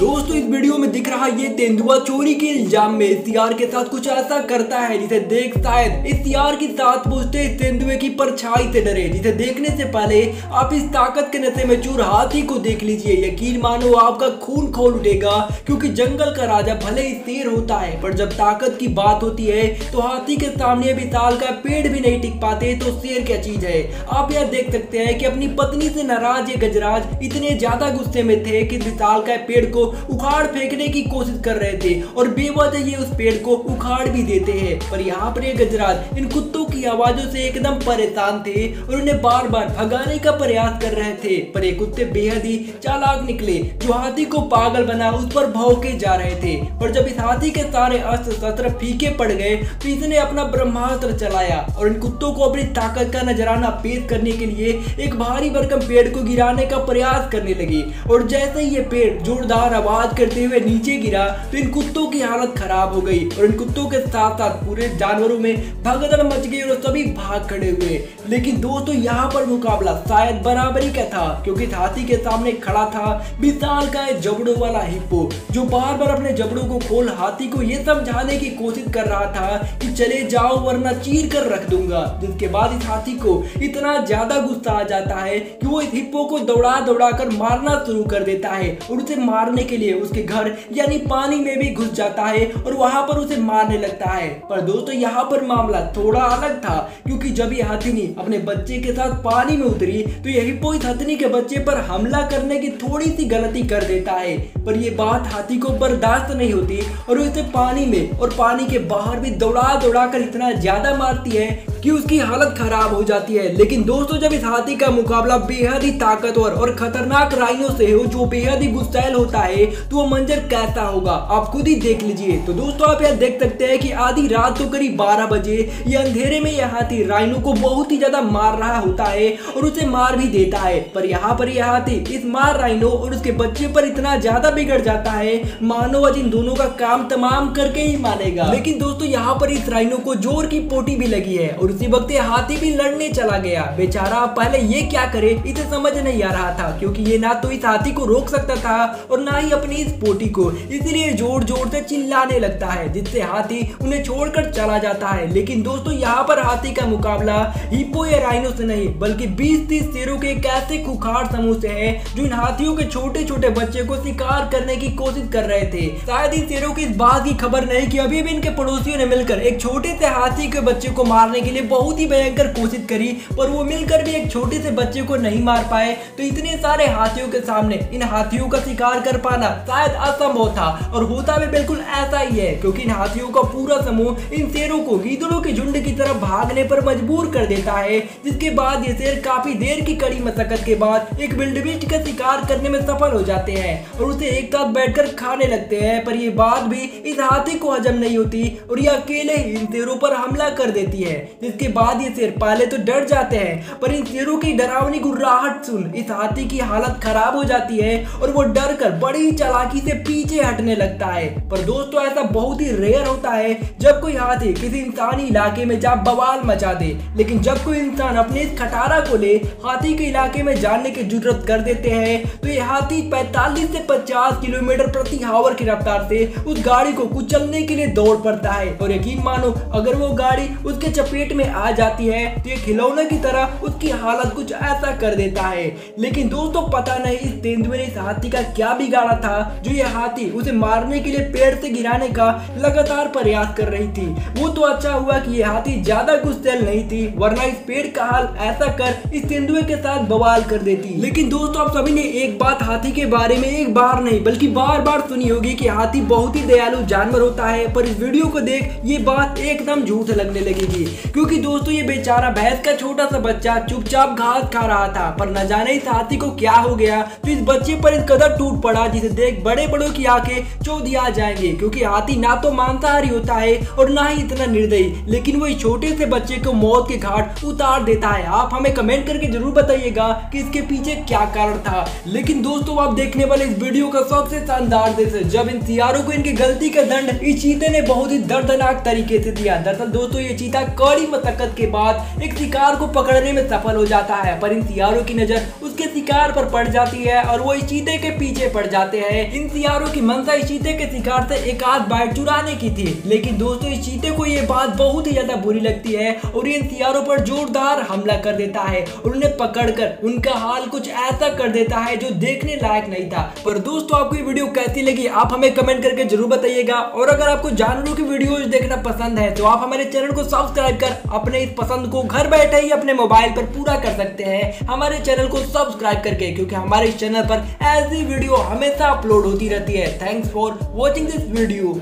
दोस्तों इस वीडियो में दिख रहा ये तेंदुआ चोरी के इल्जाम में इख्तियार के साथ कुछ ऐसा करता है जिसे देख शायद इख्तियार की साथ पूछते इस तेंदुए की परछाई से डरे, जिसे देखने से पहले आप इस ताकत के नशे में चूर हाथी को देख लीजिए। यकीन मानो आपका खून खौल उठेगा, क्योंकि जंगल का राजा भले ही शेर होता है पर जब ताकत की बात होती है तो हाथी के सामने विशाल का पेड़ भी नहीं टिक पाते, तो शेर क्या चीज है। आप यह देख सकते हैं कि अपनी पत्नी से नाराज ये गजराज इतने ज्यादा गुस्से में थे कि विशाल का पेड़ को उखाड़ फेंकने की कोशिश कर रहे थे और बेवजह ये उस पेड़ को उखाड़ भी देते हैं। पर यहाँ पर ये गजराज इन कुत्तों की आवाजों से एकदम परेशान थे और उन्हें बार बार भगाने का प्रयास कर रहे थे। पर ये कुत्ते बेहद ही चालाक निकले, जो हाथी को पागल बना उस पर भौंके जा रहे थे। पर जब इस हाथी के सारे अस्त्र शस्त्र फीके पड़ गए तो इसने अपना ब्रह्मास्त्र चलाया और इन कुत्तों को अपनी ताकत का नजराना पेश करने के लिए एक भारी भरकम पेड़ को गिराने का प्रयास करने लगी। और जैसे ही ये पेड़ जोरदार आवाज करते हुए नीचे गिरा तो इन कुत्तों की हालत खराब हो गई और इन कुत्तों के साथ साथ पूरे जानवरों में भगदड़ मच गई और सभी भाग खड़े हुए। लेकिन दोस्तों यहाँ पर मुकाबला शायद बराबरी का था, क्योंकि हाथी के सामने खड़ा था विशाल का जबड़ों वाला हिप्पो, जो बार बार अपने जबड़ों को खोल हाथी को ये समझाने की कोशिश कर रहा था कि चले जाओ वरना चीर कर रख दूंगा। जिसके बाद इस हाथी को इतना ज्यादा गुस्सा आ जाता है कि वो इस हिप्पो को दौड़ा दौड़ा कर मारना शुरू कर देता है और उसे मारने के लिए उसके घर यानी पानी में भी घुस जाता है और वहां पर उसे मारने लगता है। पर दोस्तों यहाँ पर मामला थोड़ा अलग था, क्योंकि जब ये हथिनी अपने बच्चे के साथ पानी में उतरी तो ये हिप्पो इस हथिनी के बच्चे पर हमला करने की थोड़ी सी गलती कर देता है। पर ये बात हाथी को बर्दाश्त नहीं होती और उसे पानी में और पानी के बाहर भी दौड़ा दौड़ा कर इतना ज्यादा मारती है कि उसकी हालत खराब हो जाती है। लेकिन दोस्तों जब इस हाथी का मुकाबला बेहद ही ताकतवर और खतरनाक राइनो से हो, जो बेहद ही गुस्सैल होता है, तो वो मंजर कैसा होगा आप खुद ही देख लीजिए। तो दोस्तों आप यह देख सकते हैं कि आधी रात तो करीब 12 बजे ये अंधेरे में यह हाथी राइनो को बहुत ही ज्यादा मार रहा होता है और उसे मार भी देता है। पर यहाँ पर यह हाथी इस मार राइनो और उसके बच्चे पर इतना ज्यादा बिगड़ जाता है मानो आज इन दोनों का काम तमाम करके ही मानेगा। लेकिन दोस्तों यहाँ पर इस राइनो को जोर की पोटी भी लगी है और उसी वक्त हाथी भी लड़ने चला गया। बेचारा पहले ये क्या करे इसे समझ नहीं आ रहा था, क्योंकि ये ना तो इस हाथी को रोक सकता था और ना ही अपनी इस पोटी को, इसलिए जोर जोर से चिल्लाने लगता है जिससे हाथी उन्हें छोड़कर चला जाता है। लेकिन दोस्तों यहाँ पर हाथी का मुकाबला हिप्पो या राइनो से नहीं बल्कि 20-30 शेरों के एक ऐसे खुखार समूह से है जो इन हाथियों के छोटे छोटे बच्चे को शिकार करने की कोशिश कर रहे थे। शायद इन शेरों की इस बात की खबर नहीं कि अभी भी इनके पड़ोसियों ने मिलकर एक छोटे से हाथी के बच्चे को मारने के लिए बहुत ही भयंकर कोशिश करी, पर वो मिलकर भी एक छोटे से बच्चे को नहीं मार पाए। तो इतने सारे हाथियों के सामने इन हाथियों का शिकार कर पाना शायद असंभव था, और होता भी बिल्कुल ऐसा ही है, क्योंकि इन हाथियों का पूरा समूह इन शेरों को गीदड़ों के झुंड की तरफ भागने पर मजबूर कर देता है। जिसके बाद ये शेर काफी देर की कड़ी मशक्कत के बाद एक विल्डेबीस्ट का शिकार करने में सफल हो जाते हैं और उसे एक साथ बैठकर खाने लगते हैं। पर ये बात भी इस हाथी को हजम नहीं होती और ये अकेले ही इन शेरों पर हमला कर देती है। जिसके बाद ये शेर पहले तो डर जाते हैं, पर इन शेरों की डरावनी गुर्राहट सुन इस हाथी की हालत खराब हो जाती है और वो डर कर बड़ी चालाकी से पीछे हटने लगता है। पर दोस्तों ऐसा बहुत ही रेयर होता है जब कोई हाथी किसी इंसानी इलाके में जा बवाल मचा दे, लेकिन जब कोई इंसान अपने इस खटारा को ले हाथी के इलाके में जाने की जुर्रत कर देते हैं तो ये हाथी 45 से 50 किलोमीटर प्रति आवर की रफ्तार से उस गाड़ी को कुचलने के लिए दौड़ पड़ता है। और यकीन मानो अगर वो गाड़ी उसके चपेट में आ जाती है तो ये खिलौने की तरह उसकी हालत कुछ ऐसा कर देता है। लेकिन दोस्तों पता नहीं इस तेंदुए ने इस हाथी का क्या बिगाड़ा था जो ये हाथी उसे मारने के लिए पेड़ से गिराने का लगातार प्रयास कर रही थी। वो तो अच्छा हुआ कि ये हाथी ज्यादा गुस्सैल नहीं थी, वरना इस पेड़ का हाल ऐसा कर इस तेंदुए के साथ बवाल कर देती। लेकिन दोस्तों आप सभी ने एक बात हाथी के बारे में एक बार नहीं बल्कि बार बार सुनी होगी कि हाथी बहुत ही दयालु जानवर होता है, पर इस वीडियो को देख ये बात एकदम झूठ लगने लगेगी, क्योंकि दोस्तों ये बेचारा भैंस का छोटा सा बच्चा चुपचाप घास खा रहा था, पर न जाने इस हाथी को क्या हो गया तो इस बच्चे पर इस कदर टूट पड़ा जिसे देख बड़े बड़ों की आंखें चौंधी आ जाएंगे, क्योंकि हाथी ना तो मांसाहारी होता है और ना ही इतना निर्दयी, लेकिन वो इस छोटे से बच्चे को मौत के घाट उतार देता है। आप हमें कमेंट करके जरूर बताइएगा कि इसके पीछे क्या कारण था। लेकिन दोस्तों आप देखने वाले इस वीडियो का सबसे शानदार दृश्य जब इन सियारों को इनकी गलती का दंड इस चीते ने बहुत ही दर्दनाक तरीके से दिया। दरअसल दोस्तों ये चीता कड़ी मशक्कत के बाद एक शिकार को पकड़ने में सफल हो जाता है, पर इन सियारों की नजर उसके शिकार पर पड़ जाती है और वो इस चीते के पीछे पड़ जाते बताते हैं इन सियारों की मंशा इस चीते के शिकार से एक आध बाइट चुराने की थी, लेकिन दोस्तों इस चीते को ये बात बहुत ही ज्यादा बुरी लगती है और इन सियारों पर जोरदार हमला कर देता है और उन्हें पकड़कर उनका हाल कुछ ऐसा कर देता है जो देखने लायक नहीं था। पर दोस्तों आपको ये वीडियो कैसी लगी आप हमें कमेंट करके जरूर बताइएगा, और अगर आपको जानवरों की वीडियोस देखना पसंद है तो आप हमारे चैनल को सब्सक्राइब कर अपने इस पसंद को घर बैठे ही अपने मोबाइल पर पूरा कर सकते हैं हमारे चैनल को सब्सक्राइब करके, क्योंकि हमारे इस चैनल पर ऐसी वीडियो हमेशा अपलोड होती रहती है। Thanks for watching this video.